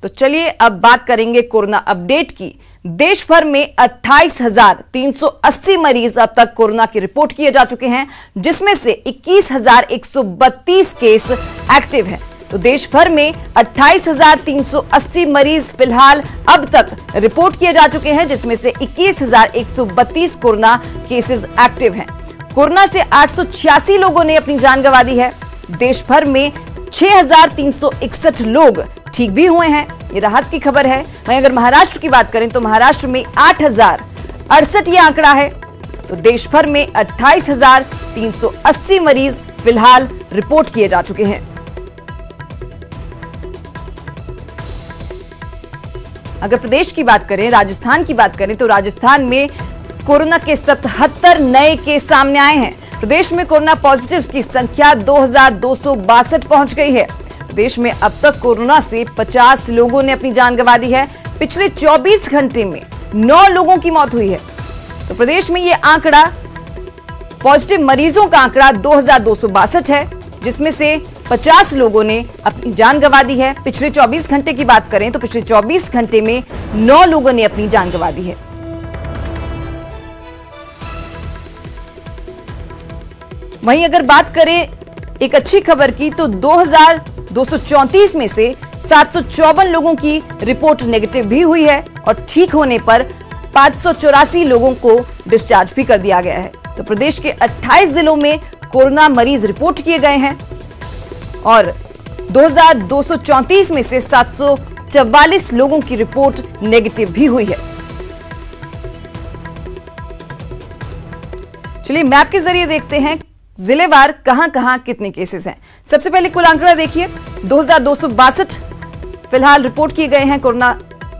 तो चलिए अब बात करेंगे कोरोना अपडेट की। देश भर में 28,380 मरीज अब तक कोरोना की रिपोर्ट किए जा चुके हैं, जिसमें से 21,132 केस एक्टिव हैं। तो देश भर में 28,380 मरीज फिलहाल अब तक रिपोर्ट किए जा चुके हैं, जिसमें से 21,132 कोरोना केसेस एक्टिव हैं। कोरोना से 886 लोगों ने अपनी जान गंवा दी है। देश भर में 6,361 लोग ठीक भी हुए हैं, ये राहत की खबर है। वहीं अगर महाराष्ट्र की बात करें तो महाराष्ट्र में 8,068 ये आंकड़ा है। तो देश भर में 28,380 मरीज फिलहाल रिपोर्ट किए जा चुके हैं। अगर प्रदेश की बात करें, राजस्थान की बात करें तो राजस्थान में कोरोना के 77 नए केस सामने आए हैं। प्रदेश में कोरोना पॉजिटिव्स की संख्या 2,262 पहुंच गई है। देश में अब तक कोरोना से 50 लोगों ने अपनी जान गंवा दी है। पिछले 24 घंटे में 9 लोगों की मौत हुई है। तो प्रदेश में ये आंकड़ा, पॉजिटिव मरीजों का आंकड़ा 2,262 है, जिसमें से 50 लोगों ने अपनी जान गंवा दी है। पिछले 24 घंटे की बात करें तो पिछले 24 घंटे में 9 लोगों ने अपनी जान गंवा दी है। वहीं अगर बात करें एक अच्छी खबर की तो 2,234 में से 754 लोगों की रिपोर्ट नेगेटिव भी हुई है और ठीक होने पर 584 लोगों को डिस्चार्ज भी कर दिया गया है। तो प्रदेश के 28 जिलों में कोरोना मरीज रिपोर्ट किए गए हैं और 2,234 में से 744 लोगों की रिपोर्ट नेगेटिव भी हुई है। चलिए मैप के जरिए देखते हैं जिलेवार कहां-कहां कितने केसेस हैं। सबसे पहले कुल आंकड़ा देखिए, 2,262 फिलहाल रिपोर्ट किए गए हैं कोरोना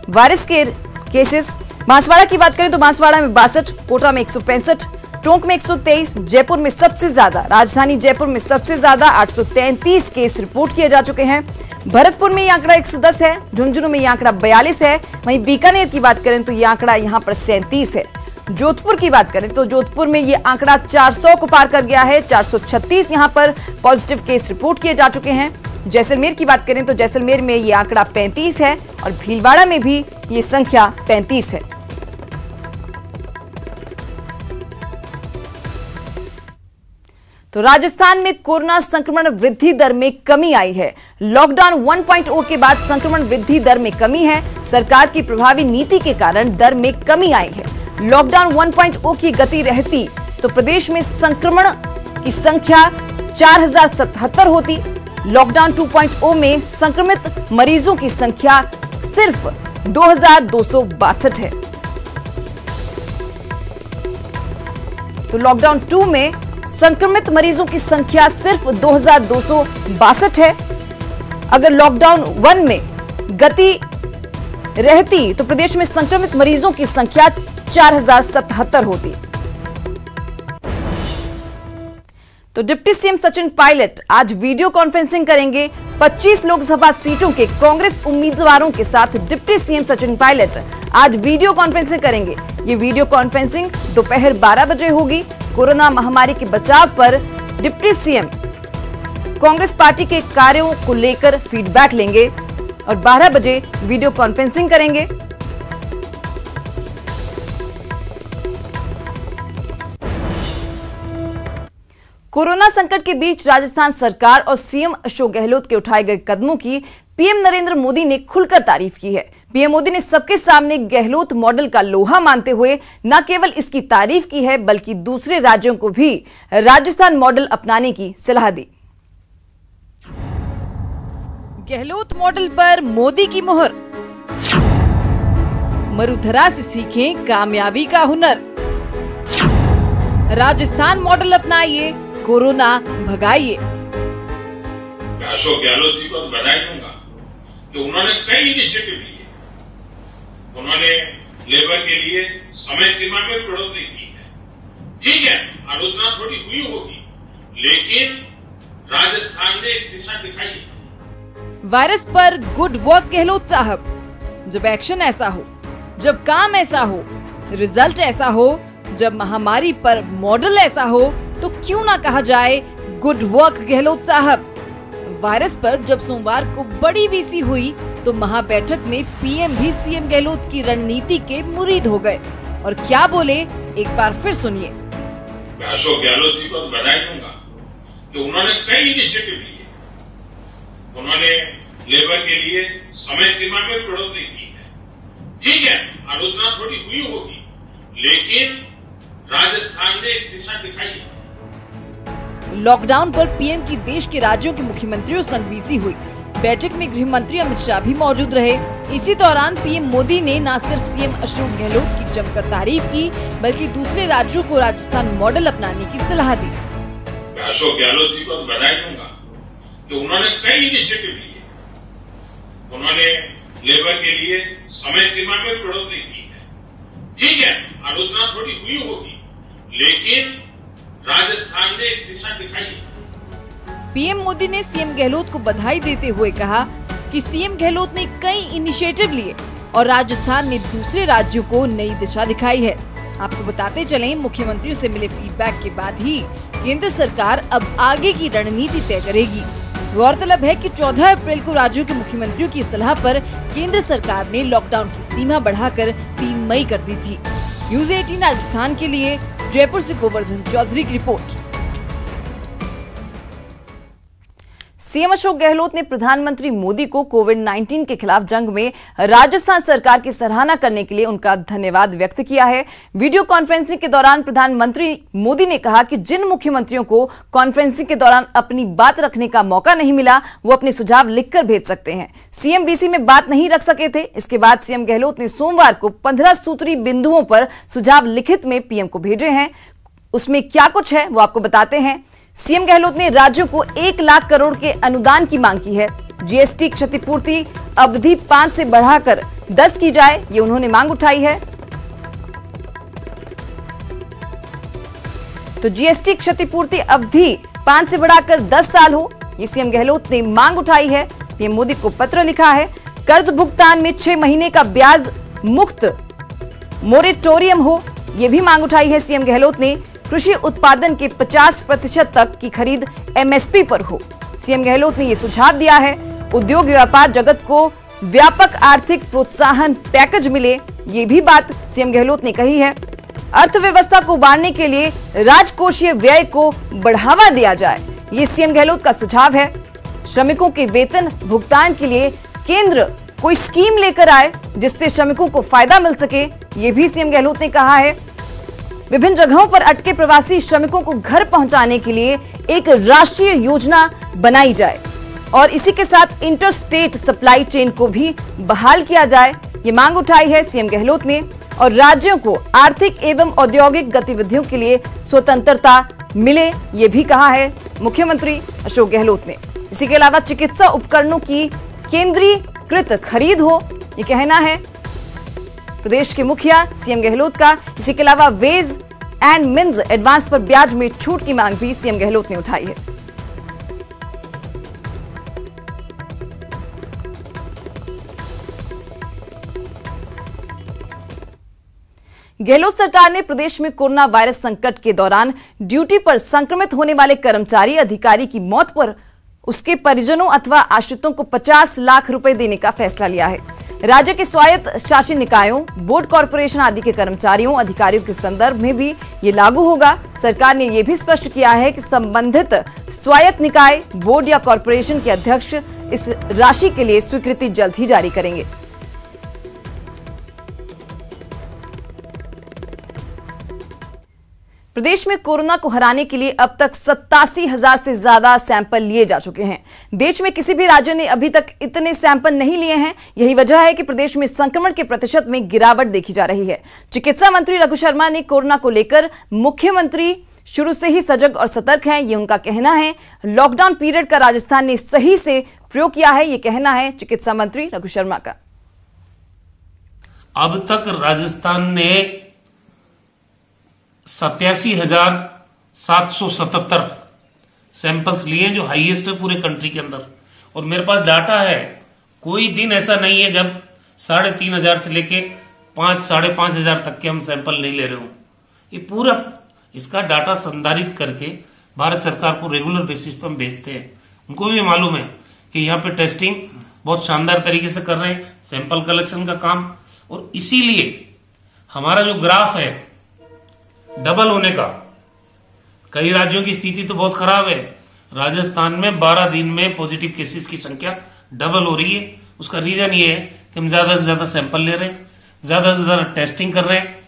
वायरस के केसेस। बांसवाड़ा की बात करें तो बांसवाड़ा में 62, कोटा में 165, टोंक में 123, जयपुर में सबसे ज्यादा, राजधानी जयपुर में सबसे ज्यादा 833 केस रिपोर्ट किए जा चुके हैं। भरतपुर में ये आंकड़ा 110 है, झुंझुनू में ये आंकड़ा 42 है। वहीं बीकानेर की बात करें तो ये आंकड़ा यहां पर 37 है। जोधपुर की बात करें तो जोधपुर में ये आंकड़ा 400 को पार कर गया है। 436 यहां पर पॉजिटिव केस रिपोर्ट किए जा चुके हैं। जैसलमेर की बात करें तो जैसलमेर में ये आंकड़ा 35 है और भीलवाड़ा में भी ये संख्या 35 है। तो राजस्थान में कोरोना संक्रमण वृद्धि दर में कमी आई है। लॉकडाउन 1.0 के बाद संक्रमण वृद्धि दर में कमी है। सरकार की प्रभावी नीति के कारण दर में कमी आई है। लॉकडाउन 1.0 की गति रहती तो प्रदेश में संक्रमण की संख्या 4,077 होती। लॉकडाउन 2.0 में संक्रमित मरीजों की संख्या सिर्फ 2,262 है। तो लॉकडाउन 2 में संक्रमित मरीजों की संख्या सिर्फ 2,262 है। अगर लॉकडाउन 1 में गति रहती तो प्रदेश में संक्रमित मरीजों की संख्या 4,077 होती। तो डिप्टी सीएम सचिन पायलट आज वीडियो कॉन्फ्रेंसिंग करेंगे। 25 लोकसभा सीटों के कांग्रेस उम्मीदवारों के साथ डिप्टी सीएम सचिन पायलट आज वीडियो कॉन्फ्रेंसिंग करेंगे। ये वीडियो कॉन्फ्रेंसिंग दोपहर 12 बजे होगी। कोरोना महामारी के बचाव पर डिप्टी सीएम कांग्रेस पार्टी के कार्यों को लेकर फीडबैक लेंगे और 12 बजे वीडियो कॉन्फ्रेंसिंग करेंगे। कोरोना संकट के बीच राजस्थान सरकार और सीएम अशोक गहलोत के उठाए गए कदमों की पीएम नरेंद्र मोदी ने खुलकर तारीफ की है। पीएम मोदी ने सबके सामने गहलोत मॉडल का लोहा मानते हुए न केवल इसकी तारीफ की है बल्कि दूसरे राज्यों को भी राजस्थान मॉडल अपनाने की सलाह दी। गहलोत मॉडल पर मोदी की मुहर, मरुधरा से सीखें कामयाबी का हुनर। राजस्थान मॉडल अपनाइए, कोरोना भगाइए। अशोक गहलोत जी को बधाई दूंगा कि उन्होंने कई इनिशिएटिव लिए। उन्होंने लेबर के लिए समय सीमा में बढ़ोतरी की है। ठीक है, आलोचना थोड़ी हुई होगी, लेकिन राजस्थान ने एक दिशा दिखाई है। वायरस पर गुड वर्क गहलोत साहब। जब एक्शन ऐसा हो, जब काम ऐसा हो, रिजल्ट ऐसा हो, जब महामारी पर मॉडल ऐसा हो, तो क्यों ना कहा जाए गुड वर्क गहलोत साहब। वायरस पर जब सोमवार को बड़ी वीसी हुई तो महाबैठक में पीएम भी सीएम गहलोत की रणनीति के मुरीद हो गए। और क्या बोले, एक बार फिर सुनिए। अशोक गहलोत जी को बधाई दूंगा कि उन्होंने कई इनिशिएटिव लिए। उन्होंने लेबर के लिए समय सीमा में बढ़ोतरी की है। ठीक है, आलोचना थोड़ी हुई होगी, लेकिन राजस्थान ने एक दिशा दिखाई है। लॉकडाउन पर पीएम की देश के राज्यों के मुख्यमंत्रियों संग बीसी हुई। बैठक में गृह मंत्री अमित शाह भी मौजूद रहे। इसी दौरान पीएम मोदी ने न सिर्फ सीएम अशोक गहलोत की जमकर तारीफ की, बल्कि दूसरे राज्यों को राजस्थान मॉडल अपनाने की सलाह दी। अशोक गहलोत जी को बधाई दूंगा कि उन्होंने कई इनिशिएटिव लिए। उन्होंने लेबर के लिए समय सीमा में बढ़ोतरी की है। ठीक है, आलोचना थोड़ी हुई होगी, लेकिन राजस्थान ने एक दिशा दिखाई है। पीएम मोदी ने सीएम गहलोत को बधाई देते हुए कहा कि सीएम गहलोत ने कई इनिशिएटिव लिए और राजस्थान ने दूसरे राज्यों को नई दिशा दिखाई है। आपको बताते चलें, मुख्यमंत्रियों से मिले फीडबैक के बाद ही केंद्र सरकार अब आगे की रणनीति तय करेगी। गौरतलब है कि 14 अप्रैल को राज्यों के मुख्यमंत्रियों की सलाह पर केंद्र सरकार ने लॉकडाउन की सीमा बढ़ाकर 3 मई कर दी थी। न्यूज़ 18 राजस्थान के लिए जयपुर से गोवर्धन चौधरी की रिपोर्ट। सीएम अशोक गहलोत ने प्रधानमंत्री मोदी को कोविड-19 के खिलाफ जंग में राजस्थान सरकार की सराहना करने के लिए उनका धन्यवाद व्यक्त किया है। वीडियो कॉन्फ्रेंसिंग के दौरान प्रधानमंत्री मोदी ने कहा कि जिन मुख्यमंत्रियों को कॉन्फ्रेंसिंग के दौरान अपनी बात रखने का मौका नहीं मिला, वो अपने सुझाव लिखकर भेज सकते हैं। सीएम वीसी में बात नहीं रख सके थे। इसके बाद सीएम गहलोत ने सोमवार को 15 सूत्री बिंदुओं पर सुझाव लिखित में पीएम को भेजे हैं। उसमें क्या कुछ है वो आपको बताते हैं। सीएम गहलोत ने राज्यों को 1 लाख करोड़ के अनुदान की मांग की है। जीएसटी क्षतिपूर्ति अवधि 5 से बढ़ाकर 10 की जाए, ये उन्होंने मांग उठाई है। तो जीएसटी क्षतिपूर्ति अवधि 5 से बढ़ाकर 10 साल हो, ये सीएम गहलोत ने मांग उठाई है। पीएम मोदी को पत्र लिखा है। कर्ज भुगतान में 6 महीने का ब्याज मुक्त मोरेटोरियम हो, ये भी मांग उठाई है सीएम गहलोत ने। कृषि उत्पादन के 50% तक की खरीद एमएसपी पर हो, सीएम गहलोत ने यह सुझाव दिया है। उद्योग व्यापार जगत को व्यापक आर्थिक प्रोत्साहन पैकेज मिले, ये भी बात सीएम गहलोत ने कही है। अर्थव्यवस्था को उबारने के लिए राजकोषीय व्यय को बढ़ावा दिया जाए, ये सीएम गहलोत का सुझाव है। श्रमिकों के वेतन भुगतान के लिए केंद्र कोई स्कीम लेकर आए जिससे श्रमिकों को फायदा मिल सके, ये भी सीएम गहलोत ने कहा है। विभिन्न जगहों पर अटके प्रवासी श्रमिकों को घर पहुंचाने के लिए एक राष्ट्रीय योजना बनाई जाए और इसी के साथ इंटर स्टेट सप्लाई चेन को भी बहाल किया जाए, ये मांग उठाई है सीएम गहलोत ने। और राज्यों को आर्थिक एवं औद्योगिक गतिविधियों के लिए स्वतंत्रता मिले, ये भी कहा है मुख्यमंत्री अशोक गहलोत ने। इसी के अलावा चिकित्सा उपकरणों की केंद्रीकृत खरीद हो, ये कहना है प्रदेश के मुखिया सीएम गहलोत का। इसी के अलावा वेज एंड मीन्स एडवांस पर ब्याज में छूट की मांग भी सीएम गहलोत ने उठाई है। गहलोत सरकार ने प्रदेश में कोरोना वायरस संकट के दौरान ड्यूटी पर संक्रमित होने वाले कर्मचारी अधिकारी की मौत पर उसके परिजनों अथवा आश्रितों को 50 लाख रुपए देने का फैसला लिया है। राज्य के स्वायत्त शासी निकायों, बोर्ड कॉर्पोरेशन आदि के कर्मचारियों अधिकारियों के संदर्भ में भी ये लागू होगा। सरकार ने यह भी स्पष्ट किया है कि संबंधित स्वायत्त निकाय, बोर्ड या कॉर्पोरेशन के अध्यक्ष इस राशि के लिए स्वीकृति जल्द ही जारी करेंगे। प्रदेश में कोरोना को हराने के लिए अब तक 87,000 से ज्यादा सैंपल लिए जा चुके हैं। देश में किसी भी राज्य ने अभी तक इतने सैंपल नहीं लिए हैं। यही वजह है कि प्रदेश में संक्रमण के प्रतिशत में गिरावट देखी जा रही है। चिकित्सा मंत्री रघु शर्मा ने कोरोना को लेकर मुख्यमंत्री शुरू से ही सजग और सतर्क हैं, ये उनका कहना है। लॉकडाउन पीरियड का राजस्थान ने सही से प्रयोग किया है, ये कहना है चिकित्सा मंत्री रघु शर्मा का। अब तक राजस्थान ने 87,777 सैंपल्स लिए, जो हाईएस्ट है पूरे कंट्री के अंदर। और मेरे पास डाटा है, कोई दिन ऐसा नहीं है जब 3,500 से लेके 5,000-5,500 तक के हम सैंपल नहीं ले रहे हो। ये पूरा इसका डाटा संधारित करके भारत सरकार को रेगुलर बेसिस पर हम भेजते हैं। उनको भी मालूम है कि यहाँ पे टेस्टिंग बहुत शानदार तरीके से कर रहे हैं सैंपल कलेक्शन का काम। और इसीलिए हमारा जो ग्राफ है डबल होने का, कई राज्यों की स्थिति तो बहुत खराब है, राजस्थान में 12 दिन में पॉजिटिव केसेस की संख्या डबल हो रही है। उसका रीजन ये है कि हम ज्यादा से ज्यादा सैंपल ले रहे हैं, ज्यादा से ज्यादा टेस्टिंग कर रहे हैं।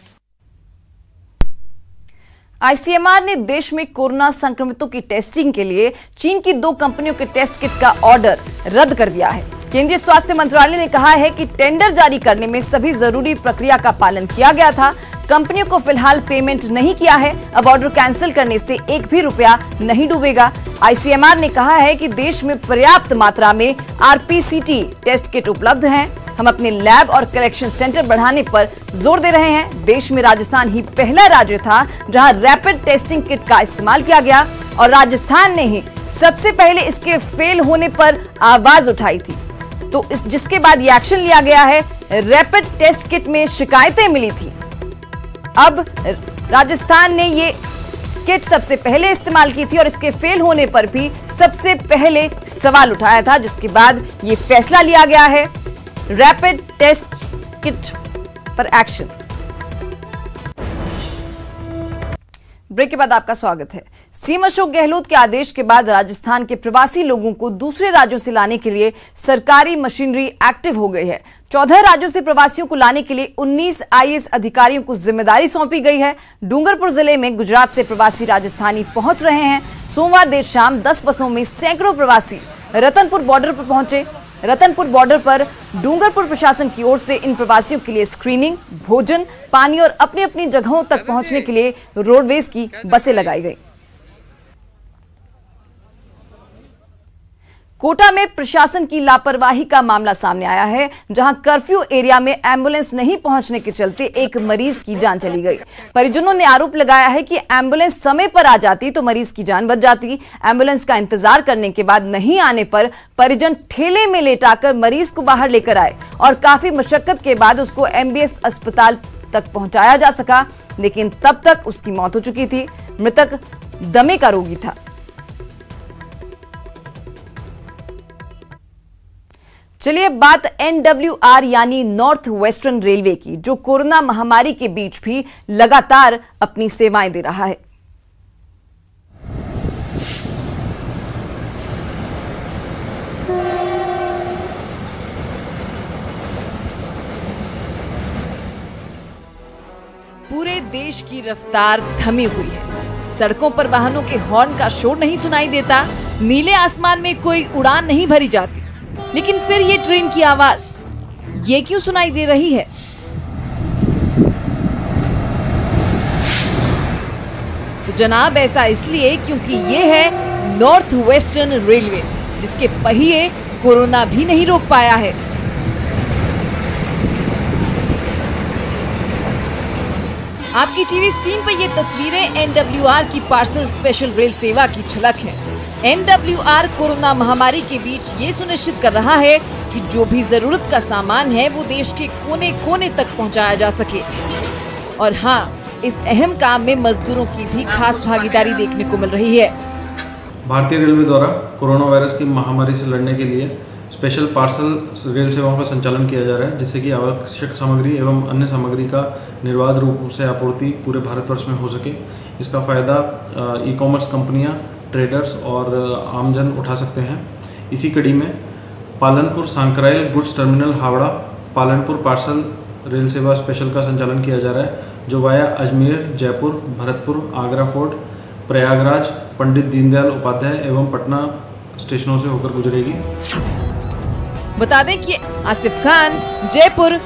आईसीएमआर ने देश में कोरोना संक्रमितों की टेस्टिंग के लिए चीन की 2 कंपनियों के टेस्ट किट का ऑर्डर रद्द कर दिया है। केंद्रीय स्वास्थ्य मंत्रालय ने कहा है कि टेंडर जारी करने में सभी जरूरी प्रक्रिया का पालन किया गया था। कंपनियों को फिलहाल पेमेंट नहीं किया है। अब ऑर्डर कैंसिल करने से एक भी रुपया नहीं डूबेगा। आईसीएमआर ने कहा है कि देश में पर्याप्त मात्रा में आरपीसीटी टेस्ट किट उपलब्ध हैं। हम अपने लैब और कलेक्शन सेंटर बढ़ाने पर जोर दे रहे हैं। देश में राजस्थान ही पहला राज्य था जहां रैपिड टेस्टिंग किट का इस्तेमाल किया गया और राजस्थान ने ही सबसे पहले इसके फेल होने पर आवाज उठाई थी, तो जिसके बाद ये एक्शन लिया गया है। रैपिड टेस्ट किट में शिकायतें मिली थी। अब राजस्थान ने ये किट सबसे पहले इस्तेमाल की थी और इसके फेल होने पर भी सबसे पहले सवाल उठाया था, जिसके बाद ये फैसला लिया गया है रैपिड टेस्ट किट पर एक्शन। ब्रेक के बाद आपका स्वागत है। सीएम अशोक गहलोत के आदेश के बाद राजस्थान के प्रवासी लोगों को दूसरे राज्यों से लाने के लिए सरकारी मशीनरी एक्टिव हो गई है। 14 राज्यों से प्रवासियों को लाने के लिए 19 आईएएस अधिकारियों को जिम्मेदारी सौंपी गई है। डूंगरपुर जिले में गुजरात से प्रवासी राजस्थानी पहुंच रहे हैं। सोमवार देर शाम 10 बसों में सैकड़ों प्रवासी रतनपुर बॉर्डर पर पहुंचे। रतनपुर बॉर्डर पर डूंगरपुर प्रशासन की ओर से इन प्रवासियों के लिए स्क्रीनिंग, भोजन, पानी और अपनी अपनी जगहों तक पहुंचने के लिए रोडवेज की बसें लगाई गई। कोटा में प्रशासन की लापरवाही का मामला सामने आया है, जहां कर्फ्यू एरिया में एम्बुलेंस नहीं पहुंचने के चलते एक मरीज की जान चली गई। परिजनों ने आरोप लगाया है कि एम्बुलेंस समय पर आ जाती तो मरीज की जान बच जाती। एम्बुलेंस का इंतजार करने के बाद नहीं आने पर परिजन ठेले में लेटाकर मरीज को बाहर लेकर आए और काफी मशक्कत के बाद उसको एमबीएस अस्पताल तक पहुंचाया जा सका, लेकिन तब तक उसकी मौत हो चुकी थी। मृतक दमे का रोगी था। चलिए बात एनडब्ल्यूआर यानी नॉर्थ वेस्टर्न रेलवे की, जो कोरोना महामारी के बीच भी लगातार अपनी सेवाएं दे रहा है। पूरे देश की रफ्तार थमी हुई है। सड़कों पर वाहनों के हॉर्न का शोर नहीं सुनाई देता। नीले आसमान में कोई उड़ान नहीं भरी जाती, लेकिन फिर ये ट्रेन की आवाज ये क्यों सुनाई दे रही है? तो जनाब, ऐसा इसलिए क्योंकि ये है नॉर्थ वेस्टर्न रेलवे, जिसके पहिए कोरोना भी नहीं रोक पाया है। आपकी टीवी स्क्रीन पर ये तस्वीरें एनडब्ल्यूआर की पार्सल स्पेशल रेल सेवा की झलक है। एनडब्ल्यूआर कोरोना महामारी के बीच ये सुनिश्चित कर रहा है कि जो भी जरूरत का सामान है वो देश के कोने कोने तक पहुंचाया जा सके। और हाँ, इस अहम काम में मजदूरों की भी खास भागीदारी देखने को मिल रही है। भारतीय रेलवे द्वारा कोरोना वायरस की महामारी से लड़ने के लिए स्पेशल पार्सल रेल सेवाओं का संचालन किया जा रहा है, जिससे कि आवश्यक सामग्री एवं अन्य सामग्री का निर्बाध रूप से आपूर्ति पूरे भारतवर्ष में हो सके। इसका फायदा ई कॉमर्स कंपनियां, ट्रेडर्स और आमजन उठा सकते हैं। इसी कड़ी में Palanpur Sankrail goods terminal Howrah Palanpur parcel rail सेवा स्पेशल का संचालन किया जा रहा है, जो वाया अजमेर, जयपुर, भरतपुर, आगरा फोर्ट, प्रयागराज, पंडित दीनदयाल उपाध्याय एवं पटना स्टेशनों से होकर गुजरेगी। बता दें कि आसिफ खान, जयपुर।